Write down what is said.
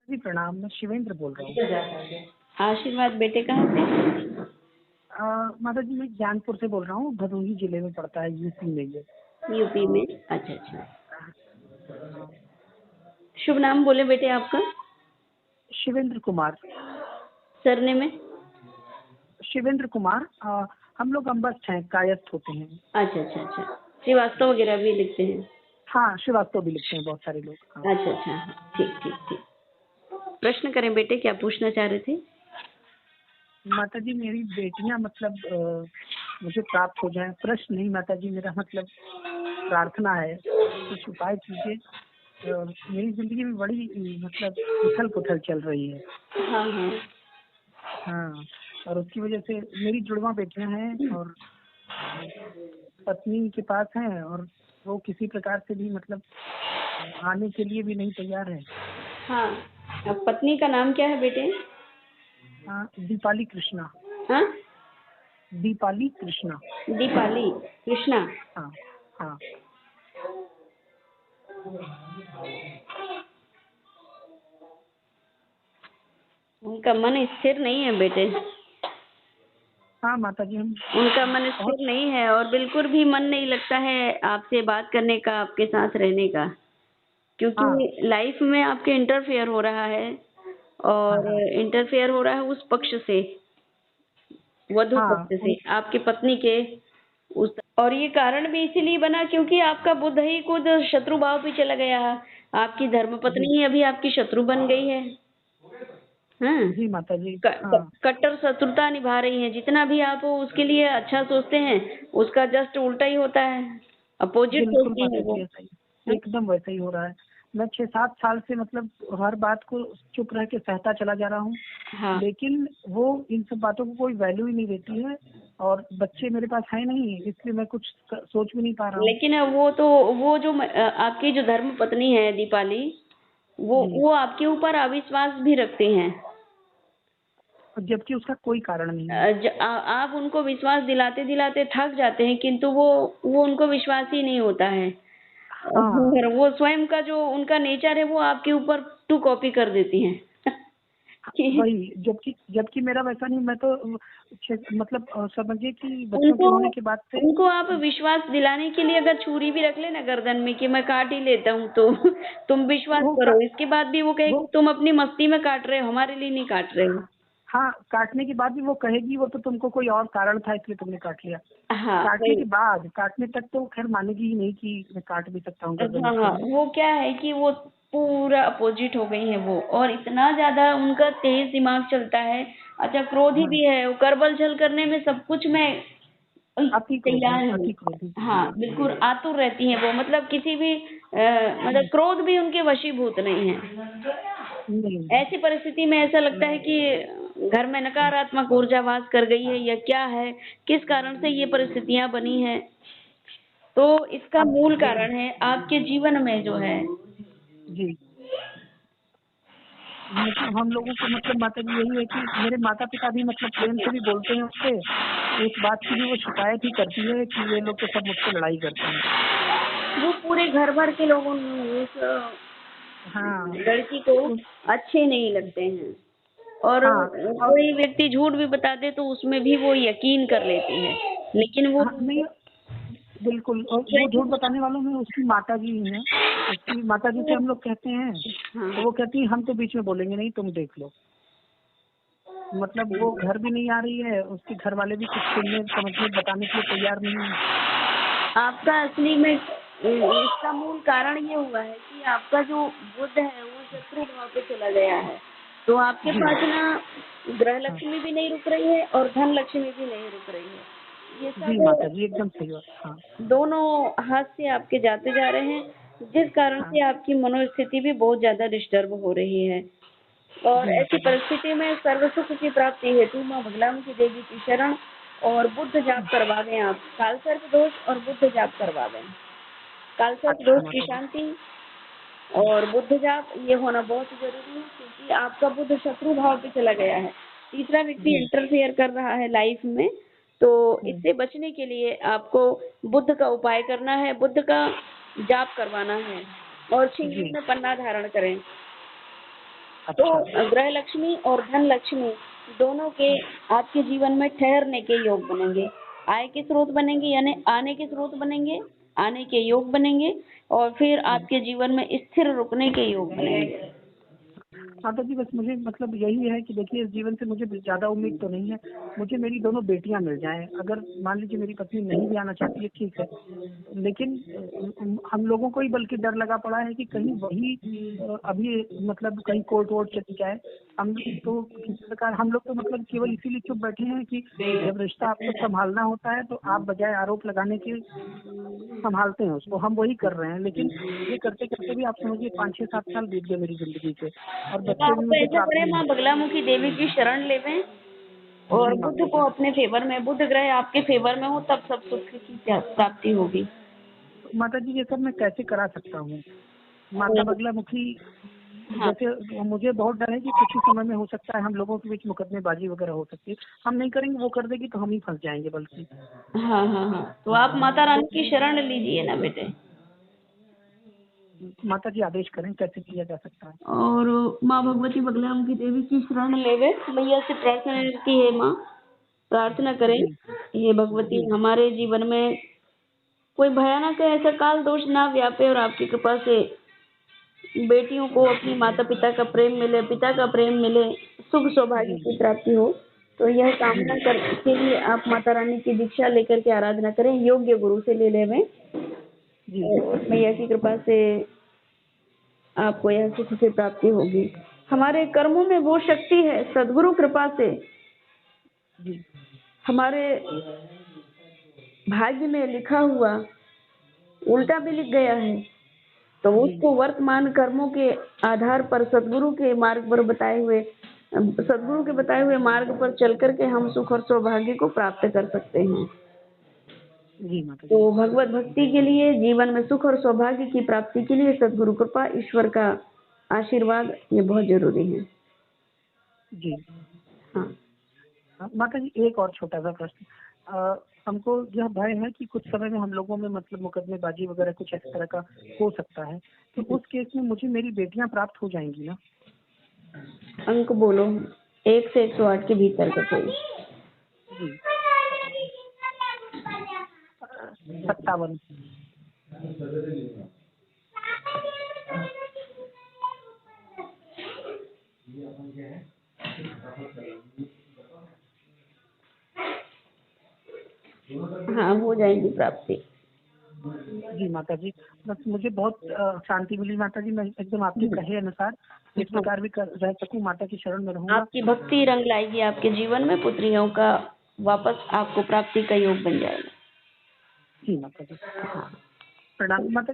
जी प्रणाम, मैं शिवेंद्र बोल रहा हूँ। आशीर्वाद बेटे कहाँ से? माता जी मैं ज्ञानपुर से बोल रहा हूँ, भदोही जिले में पड़ता है, यूपी में ये। यूपी में? अच्छा अच्छा। हाँ, शुभ नाम बोले बेटे आपका? शिवेंद्र कुमार। सरने में? शिवेंद्र कुमार। हम लोग अम्बस्ट हैं, कायस्थ होते हैं। अच्छा अच्छा अच्छा। श्रीवास्तव वगैरह भी लिखते हैं? हाँ, श्रीवास्तव भी लिखते हैं बहुत सारे लोग। हाँ। अच्छा अच्छा, ठीक ठीक ठीक। प्रश्न करें बेटे, क्या पूछना चाह रहे थे? माता जी मेरी बेटियां मतलब मुझे प्राप्त हो जाए। प्रश्न नहीं माता जी, मेरा मतलब प्रार्थना है, कुछ उपाय कीजिए। मेरी जिंदगी में बड़ी मतलब उथल पुथल चल रही है। हाँ हाँ। हाँ, और उसकी वजह से मेरी जुड़वा बेटियां हैं और पत्नी के पास हैं, और वो किसी प्रकार से भी मतलब आने के लिए भी नहीं तैयार है। हाँ, अब पत्नी का नाम क्या है बेटे? दीपाली कृष्णा। हाँ, दीपाली कृष्णा। दीपाली कृष्णा। हाँ हाँ। उनका मन स्थिर नहीं है बेटे। हाँ माता जी, हम उनका मन बहुत। स्थिर नहीं है और बिल्कुल भी मन नहीं लगता है आपसे बात करने का, आपके साथ रहने का, हाँ क्योंकि लाइफ में आपके इंटरफेयर हो रहा है। हाँ और हाँ इंटरफेयर हो रहा है उस पक्ष से, वधु हाँ पक्ष से, आपकी पत्नी के उस। और ये कारण भी इसीलिए बना क्योंकि आपका बुध ही खुद शत्रु भाव पे चला गया है। आपकी धर्म जी पत्नी ही अभी आपकी शत्रु बन गई है। हाँ, जी माता जी। हाँ, कट्टर शत्रुता निभा रही हैं। जितना भी आप उसके लिए अच्छा सोचते हैं, उसका जस्ट उल्टा ही होता है, अपोजिट बिल्कुल सोचती माता है जी, वो। ऐसा ही एकदम वैसा ही हो रहा है। मैं 6-7 साल से मतलब हर बात को चुप रह के सहता चला जा रहा हूँ, हाँ, लेकिन वो इन सब बातों को कोई वैल्यू ही नहीं देती है। और बच्चे मेरे पास है नहीं, इसलिए मैं कुछ सोच भी नहीं पा रहा हूँ। लेकिन वो तो, वो जो आपकी जो धर्म पत्नी है दीपाली, जी, वो आपके ऊपर अविश्वास भी रखते हैं। और जबकि उसका कोई कारण नहीं है। आप उनको विश्वास दिलाते दिलाते थक जाते हैं, किंतु वो उनको विश्वास ही नहीं होता है। हाँ, और वो स्वयं का जो उनका नेचर है वो आपके ऊपर टू कॉपी कर देती हैं। कि वही, जबकि जबकि मेरा वैसा नहीं। मैं तो मतलब समझिए कि बच्चों के उनको होने के बाद से। उनको आप विश्वास दिलाने के लिए अगर छुरी भी रख लेना गर्दन में कि मैं काट ही लेता हूँ, तो तुम विश्वास वो करो। इसके बाद भी वो कहेगी वो तुम अपनी मस्ती में काट रहे हो, हमारे लिए नहीं काट रहे हो। हाँ, काटने के बाद भी वो कहेगी वो तो तुमको कोई और कारण था इसलिए तुमने काट लिया। हाँ काटने वही। के बाद, काटने तक तो खैर मानेगी ही नहीं कि मैं काट भी सकता हूँ गर्दन हाँ उसके हाँ, लिए। वो क्या है कि वो पूरा अपोजिट हो गई है वो, और इतना ज्यादा उनका तेज दिमाग चलता है। अच्छा, क्रोधी हाँ, भी है, वो करबल छल करने में सब कुछ में अति क्रोधी, तैयार हूँ। अति क्रोधी। हाँ बिल्कुल आतुर रहती हैं वो, मतलब किसी भी मतलब क्रोध भी उनके वशीभूत नहीं है। नहीं। ऐसी परिस्थिति में ऐसा लगता है कि घर में नकारात्मक ऊर्जा वास कर गई है या क्या है, किस कारण से ये परिस्थितियां बनी है। तो इसका अब मूल कारण है आपके जीवन में जो है। जी, मतलब हम लोगों को मतलब माता जी यही है कि मेरे माता पिता भी मतलब प्रेम से भी बोलते हैं उससे। एक बात की भी वो शिकायत ही करती है कि ये लोग तो सब मुझसे लड़ाई करते हैं। वो पूरे घर भर के लोगों उस हाँ लड़की को उस अच्छे नहीं लगते हैं। और हाँ और कोई व्यक्ति झूठ भी बता दे तो उसमें भी वो यकीन कर लेती है, लेकिन वो हाँ, नहीं बिल्कुल। और वो झूठ बताने वालों में उसकी माता जी ही हैं। उसकी माता जी से हम लोग कहते हैं तो हाँ वो कहती है हम तो बीच में बोलेंगे नहीं, तुम देख लो। मतलब वो घर भी नहीं आ रही है, उसके घर वाले भी कुछ सुनने समझने बताने के लिए तैयार नहीं है। आपका असली में इसका मूल कारण ये हुआ है कि आपका जो बुध है वो शत्रु भाव पे चला गया है। तो आपके जी पास ना ग्रह हाँ, लक्ष्मी भी नहीं रुक रही है और धन लक्ष्मी भी नहीं रुक रही है। ये जी माता जी एकदम सही बात। हाँ दोनों हाथ से आपके जाते जा रहे हैं, जिस कारण हाँ से आपकी मनोस्थिति भी बहुत ज्यादा डिस्टर्ब हो रही है। और जी ऐसी माता जी। परिस्थिति में सर्व सुख की प्राप्ति हेतु माँ भगलाम की देवी की शरण और बुद्ध जाप करवा दें आप। कालसर्प दोष और बुद्ध जाप करवा दें। कालसर्प अच्छा दोष की माता जी। शांति और बुद्ध जाप ये होना बहुत जरूरी है, क्योंकि आपका बुद्ध शत्रु भाव पे चला गया है। तीसरा व्यक्ति जी इंटरफेयर कर रहा है लाइफ में। तो इससे बचने के लिए आपको बुद्ध का उपाय करना है, बुद्ध का जाप करवाना है और जी शिवलिंग में पन्ना धारण करें। तो अच्छा। ग्रह लक्ष्मी और धन लक्ष्मी दोनों के आपके जीवन में ठहरने के योग बनेंगे, आय के स्रोत बनेंगे, यानी आने के स्रोत बनेंगे, आने के योग बनेंगे, और फिर आपके जीवन में स्थिर रुकने के योग बनेंगे। माता जी बस मुझे मतलब यही है कि देखिए इस जीवन से मुझे ज्यादा उम्मीद तो नहीं है, मुझे मेरी दोनों बेटियां मिल जाएं। अगर मान लीजिए मेरी पत्नी नहीं भी आना चाहती है ठीक है, लेकिन हम लोगों को ही बल्कि डर लगा पड़ा है कि कहीं वही अभी मतलब कहीं कोर्ट वोर्ट चली जाए। हम तो किसी प्रकार हम लोग तो मतलब केवल इसीलिए चुप बैठे हैं कि जब रिश्ता आपको संभालना होता है तो आप बजाय आरोप लगाने के संभालते हैं उसको, हम वही कर रहे हैं। लेकिन ये करते करते भी आप समझिए 5-6-7 साल बीत गए मेरी जिंदगी के, और तो बच्चे आप भी मुझे ऐसा प्राप्त करें, नहीं माँ हुए। बगलामुखी देवी की शरण लेवें और जी बुध माता को जी। अपने फेवर में, बुध ग्रह आपके फेवर में हो, तब सब सुख की प्राप्ति होगी। तो माता जी ये सब मैं कैसे करा सकता हूँ? माता बगलामुखी हाँ जैसे मुझे बहुत डर है कि कुछ ही समय में हो सकता है हम लोगों के बीच मुकदमेबाजी वगैरह हो सकती है। हम नहीं करेंगे, वो कर देगी तो हम ही फंस जाएंगे बल्कि। हाँ हाँ हाँ, तो आप माता रानी तो की शरण लीजिए ना बेटे। माता जी आदेश करें कैसे किया जा सकता है? और माँ भगवती बगलामुखी देवी की शरण लेवे, मैया से प्रार्थना की है माँ, प्रार्थना करें, जी हे भगवती जी हमारे जीवन में कोई भयानक ऐसा काल दोष ना व्यापे और आपकी कृपा से बेटियों को अपनी माता पिता का प्रेम मिले, पिता का प्रेम मिले, सुख सौभाग्य जी की प्राप्ति हो। तो यह जी कामना माता कर के लिए आप माता रानी की दीक्षा लेकर के आराधना करें, योग्य गुरु से ले लेवें, जी और मैया की कृपा से आपको यह सुख की प्राप्ति होगी। हमारे कर्मों में वो शक्ति है, सद्गुरु कृपा से जी हमारे भाग्य में लिखा हुआ उल्टा भी लिख गया है, तो जी उसको वर्तमान कर्मों के आधार पर सद्गुरु के मार्ग पर बताए हुए, सद्गुरु के बताए हुए मार्ग पर चल करके हम सुख और सौभाग्य को प्राप्त कर सकते हैं। जी माता तो जी। भगवत भक्ति के लिए, जीवन में सुख और सौभाग्य की प्राप्ति के लिए सद्गुरु कृपा, ईश्वर का आशीर्वाद ये बहुत जरूरी है। जी हाँ माता जी एक और छोटा सा प्रश्न। हमको यह भय है कि कुछ समय में हम लोगों में मतलब मुकदमेबाजी वगैरह कुछ इस तरह का हो सकता है, तो उस केस में मुझे मेरी बेटियां प्राप्त हो जाएंगी ना? अंक बोलो, 1 से 108 के भीतर का कोई। जी 57। हाँ हो जाएगी प्राप्ति। जी माता जी बस मुझे बहुत शांति मिली माता जी। मैं एकदम आपके कहे अनुसार इस प्रकार भी रह सकूं, माता की शरण में रहूंगा। आपकी भक्ति रंग लाएगी आपके जीवन में, पुत्रियों का वापस आपको प्राप्ति का योग बन जाएगा। जी माता जी प्रणाम माता।